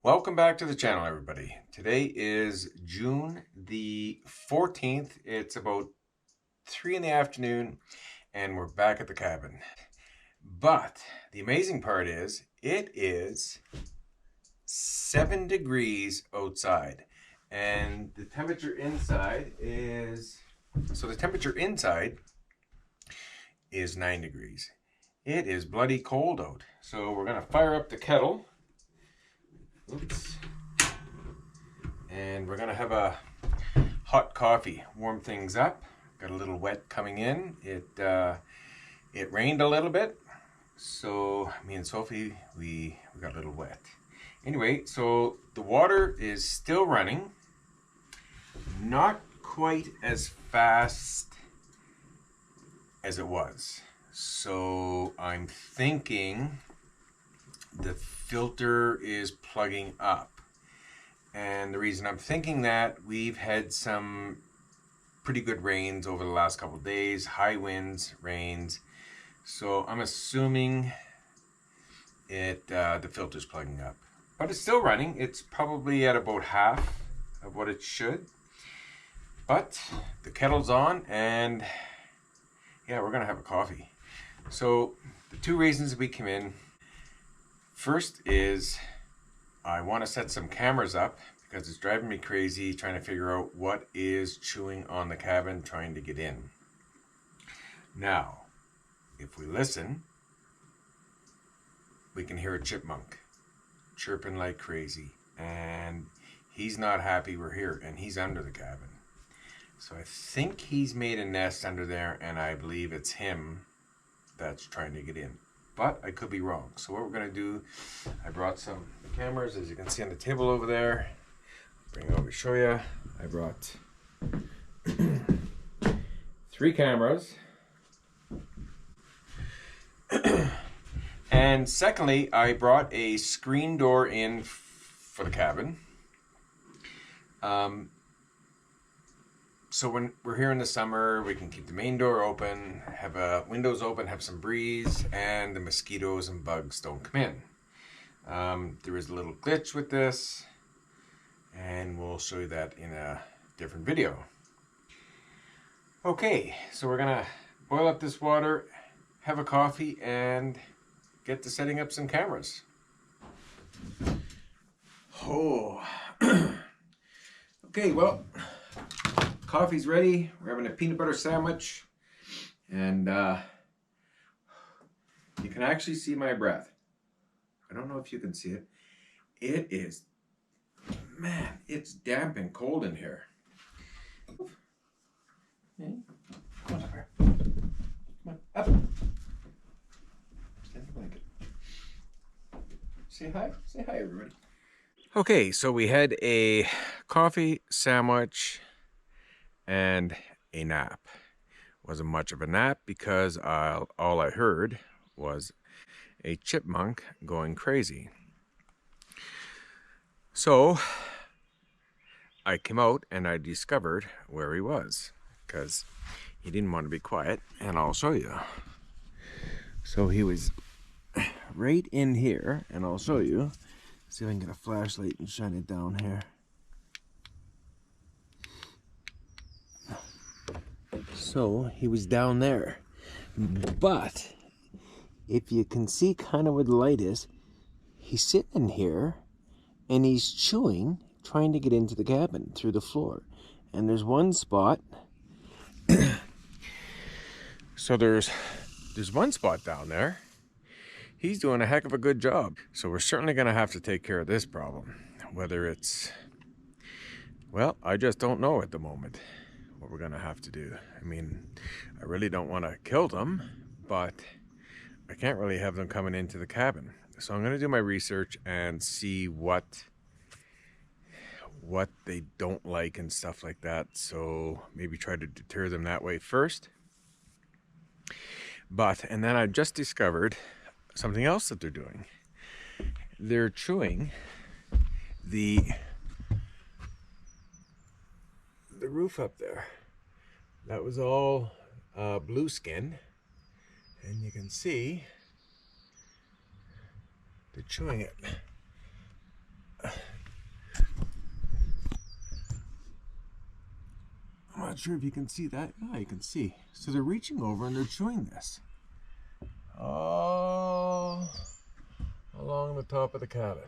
Welcome back to the channel, everybody. Today is June the 14th. It's about 3 in the afternoon and we're back at the cabin. But the amazing part is it is 7 degrees outside and the temperature inside is 9 degrees. It is bloody cold out. So we're gonna fire up the kettle. Oops. And we're gonna have a hot coffee, warm things up. Got a little wet coming in. It rained a little bit, so me and Sophie we got a little wet. Anyway, so the water is still running, not quite as fast as it was. So I'm thinking the filter is plugging up. And the reason I'm thinking that, we've had some pretty good rains over the last couple of days, high winds, rains. So I'm assuming the filter's plugging up. But it's still running. It's probably at about half of what it should. But the kettle's on and yeah, we're gonna have a coffee. So the two reasons we came in. First is I want to set some cameras up because it's driving me crazy trying to figure out what is chewing on the cabin trying to get in. Now, if we listen, we can hear a chipmunk chirping like crazy, and he's not happy we're here, and he's under the cabin. So I think he's made a nest under there, and I believe it's him that's trying to get in. But I could be wrong. So what we're going to do, I brought some cameras, as you can see on the table over there. Bring it over to show you. I brought 3 cameras. And secondly, I brought a screen door in for the cabin. So when we're here in the summer, we can keep the main door open, have windows open, have some breeze, and the mosquitoes and bugs don't come in. There is a little glitch with this, and we'll show you that in a different video. Okay, so we're gonna boil up this water, have a coffee, and get to setting up some cameras. Oh, okay, well, coffee's ready. We're having a peanut butter sandwich, and you can actually see my breath. I don't know if you can see it. It is, man, it's damp and cold in here. Okay. Come on up here. Come on, up. Stand the blanket. Say hi. Say hi, everybody. Okay, so we had a coffee, sandwich, and a nap. Wasn't much of a nap because all I heard was a chipmunk going crazy. So I came out and I discovered where he was because he didn't want to be quiet, and I'll show you. So he was right in here, and I'll show you. See if I can get a flashlight and shine it down here. So he was down there, but if you can see kind of where the light is, he's sitting in here and he's chewing, trying to get into the cabin through the floor. And there's one spot. So there's one spot down there. He's doing a heck of a good job. So we're certainly going to have to take care of this problem. Whether it's, well, I just don't know at the moment what we're going to have to do. I mean, I really don't want to kill them, but I can't really have them coming into the cabin. So I'm going to do my research and see what they don't like and stuff like that. So maybe try to deter them that way first. And then I just discovered something else that they're doing. They're chewing the roof up there. That was all blue skin, and you can see they're chewing it. not sure if you can see that. Yeah, you can see. So they're reaching over and they're chewing this all along the top of the cabin.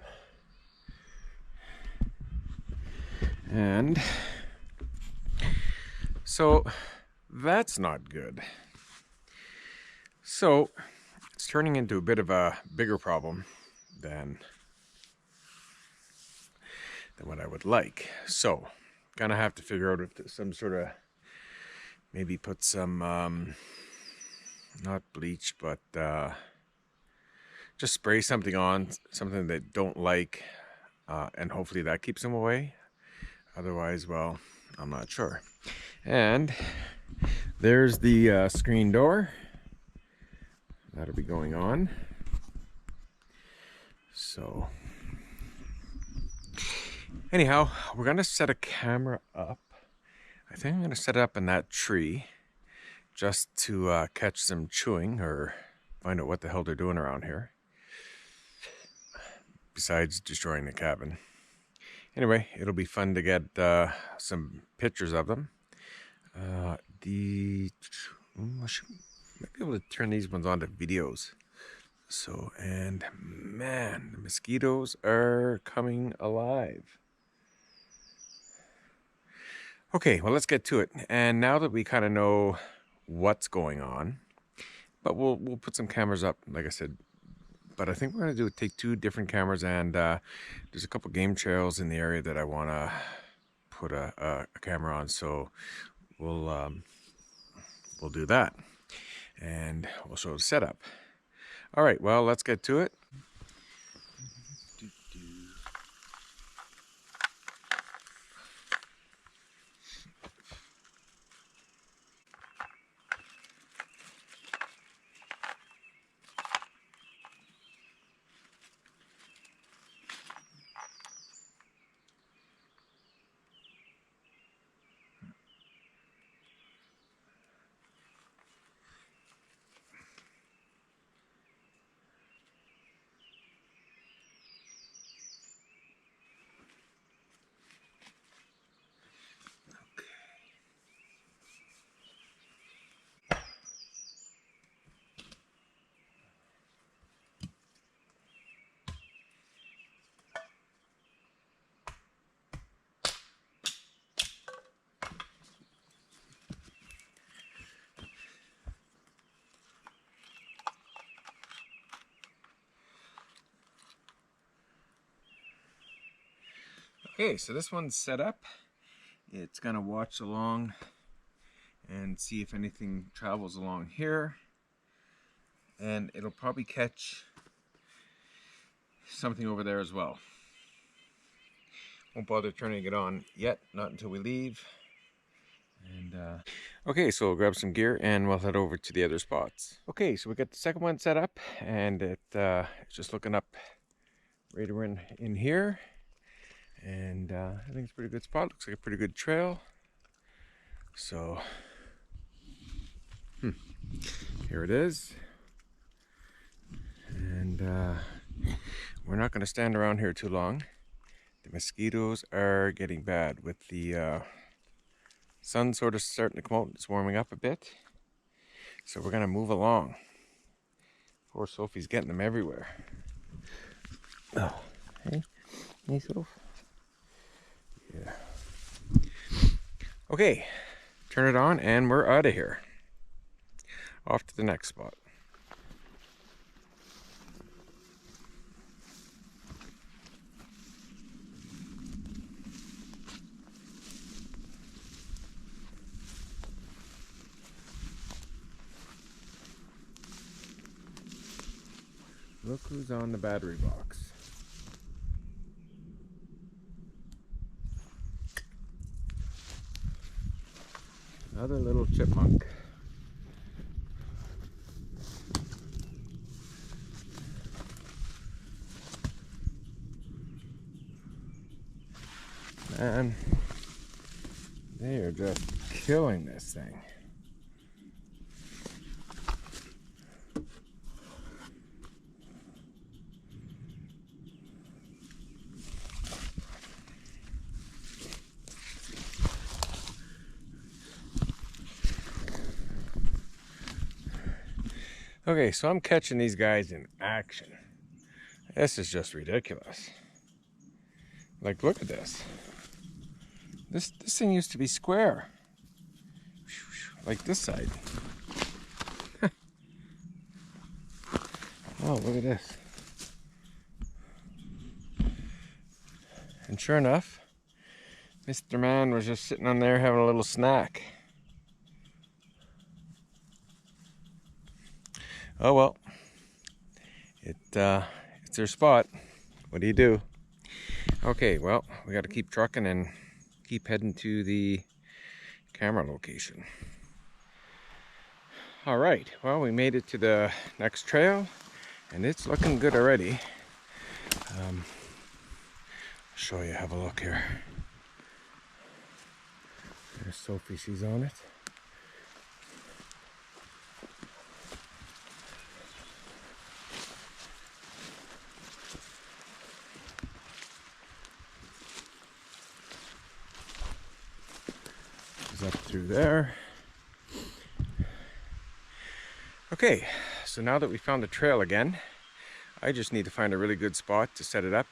And so that's not good. So it's turning into a bit of a bigger problem than what I would like. So gonna have to figure out if there's some sort of, maybe put some not bleach, but just spray something on, something they don't like, and hopefully that keeps them away. Otherwise, well, I'm not sure. And there's the screen door. That'll be going on. So anyhow, we're gonna set a camera up. I think I'm gonna set it up in that tree just to catch some chewing or find out what the hell they're doing around here, besides destroying the cabin. Anyway, it'll be fun to get some pictures of them. I might be able to turn these ones on to videos. So, and man, the mosquitoes are coming alive. Okay, well, let's get to it. And now that we kind of know what's going on, but we'll put some cameras up, like I said. But I think we're gonna take two different cameras, and there's a couple game trails in the area that I want to put a camera on. So we'll do that, and we'll show the setup. All right, well, let's get to it. Okay, so this one's set up. It's gonna watch along and see if anything travels along here, and it'll probably catch something over there as well. Won't bother turning it on yet, not until we leave. And okay, so we'll grab some gear and we'll head over to the other spots. Okay, so we got the second one set up, and it's just looking up right around in here. And I think it's a pretty good spot. Looks like a pretty good trail. So here it is. And we're not going to stand around here too long. The mosquitoes are getting bad with the sun sort of starting to come out. It's warming up a bit. So we're going to move along. Poor Sophie's getting them everywhere. Oh, hey, hey, Soph. Yeah. Okay, turn it on and we're out of here. Off to the next spot. Look who's on the battery box. Another little chipmunk. Man, they are just killing this thing. Okay, so I'm catching these guys in action. This is just ridiculous. Like, look at this. This thing used to be square. Like this side. Oh, look at this. And sure enough, Mr. Man was just sitting on there having a little snack. Oh well, it's their spot. What do you do? Okay, well, we got to keep trucking and keep heading to the camera location. All right, well, we made it to the next trail, and it's looking good already. I'll show you. Have a look here. There's Sophie. She's on it. Up through there. Okay, so now that we found the trail again, I just need to find a really good spot to set it up.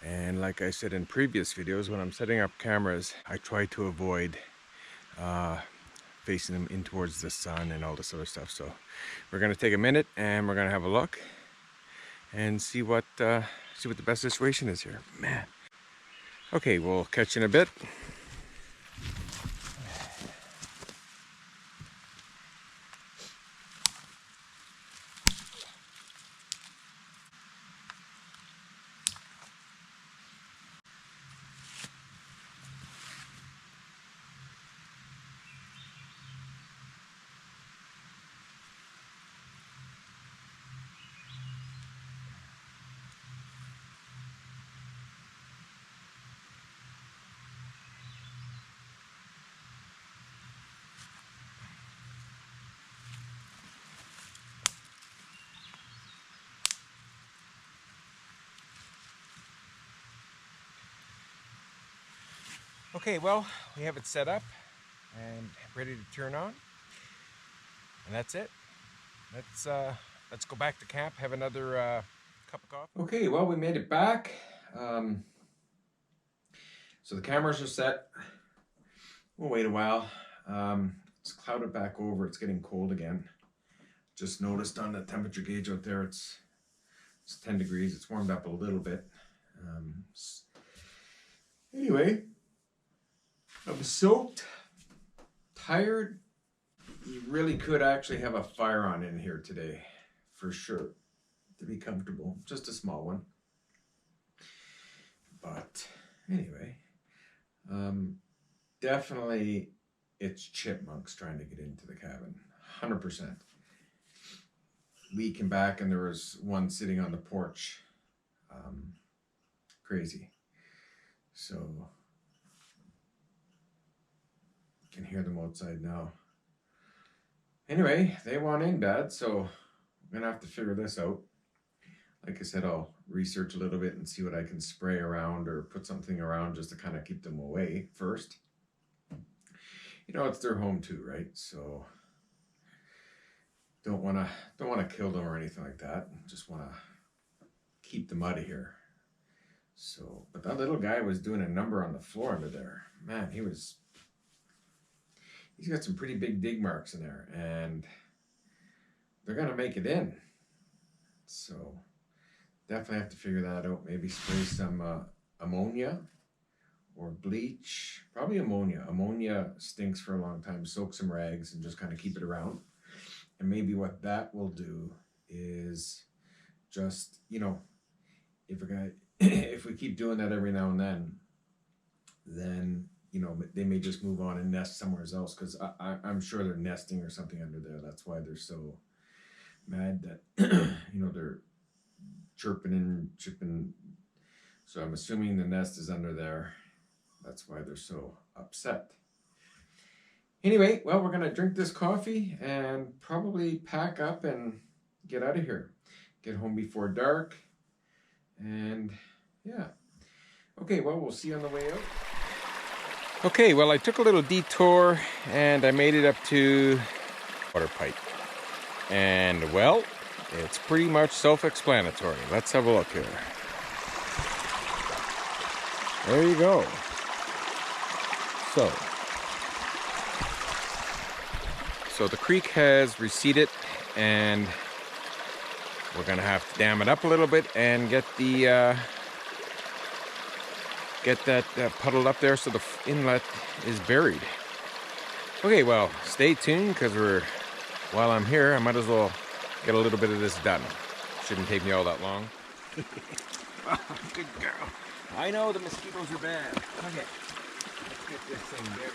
And like I said in previous videos, when I'm setting up cameras, I try to avoid facing them in towards the sun and all this other stuff. So we're going to take a minute and we're going to have a look and see what the best situation is here. Man. Okay, we'll catch you in a bit. Okay, well, we have it set up and ready to turn on, and that's it. Let's go back to camp, have another cup of coffee. Okay, well, we made it back. So the cameras are set. We'll wait a while. It's clouded back over. It's getting cold again. Just noticed on the temperature gauge out there, it's 10 degrees. It's warmed up a little bit. Anyway. I'm soaked, tired. You really could actually have a fire on in here today, for sure, to be comfortable. Just a small one. But anyway, definitely it's chipmunks trying to get into the cabin, 100%. We came back and there was one sitting on the porch. Crazy. So can hear them outside now. Anyway, they want in bad, so I'm gonna have to figure this out. Like I said, I'll research a little bit and see what I can spray around or put something around just to kind of keep them away first. You know, it's their home too, right? So don't wanna kill them or anything like that. Just wanna keep them out of here. So, but that little guy was doing a number on the floor under there. Man, he's got some pretty big dig marks in there, and they're gonna make it in. So definitely have to figure that out. Maybe spray some ammonia or bleach. Probably ammonia. Ammonia stinks for a long time. Soak some rags and just kind of keep it around. And maybe what that will do is just, you know, if we keep doing that every now and then, you know, they may just move on and nest somewhere else, because I'm sure they're nesting or something under there. That's why they're so mad that, you know, they're chirping and chipping. So I'm assuming the nest is under there. That's why they're so upset. Anyway, well, we're going to drink this coffee and probably pack up and get out of here. Get home before dark. And yeah. Okay, well, we'll see you on the way out. Okay, well, I took a little detour and I made it up to water pipe. And well, it's pretty much self-explanatory. Let's have a look here. There you go. So the creek has receded, and we're gonna have to dam it up a little bit and get the puddle up there so the inlet is buried. Okay, well, stay tuned, because while I'm here, I might as well get a little bit of this done. Shouldn't take me all that long. Oh, good girl. I know the mosquitoes are bad. Okay, let's get this thing buried.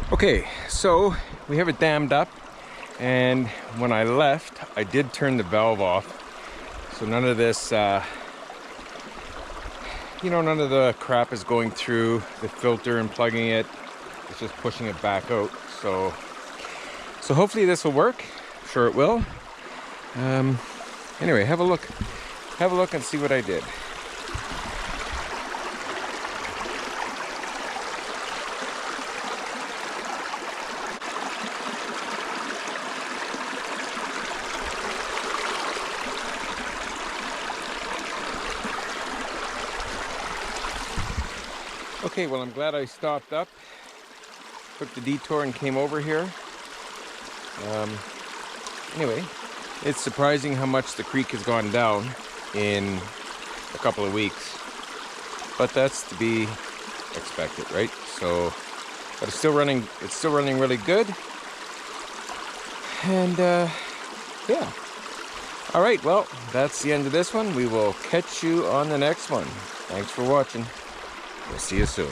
Okay, so we have it dammed up, and when I left, I did turn the valve off, so none of this, none of the crap is going through the filter and plugging it. It's just pushing it back out. So hopefully this will work. I'm sure it will. Anyway, have a look and see what I did. Okay, well, I'm glad I stopped up, took the detour and came over here. Anyway, it's surprising how much the creek has gone down in a couple of weeks, but that's to be expected, right? So, but it's still running really good. And yeah. All right, well, that's the end of this one. We will catch you on the next one. Thanks for watching. We'll see you soon.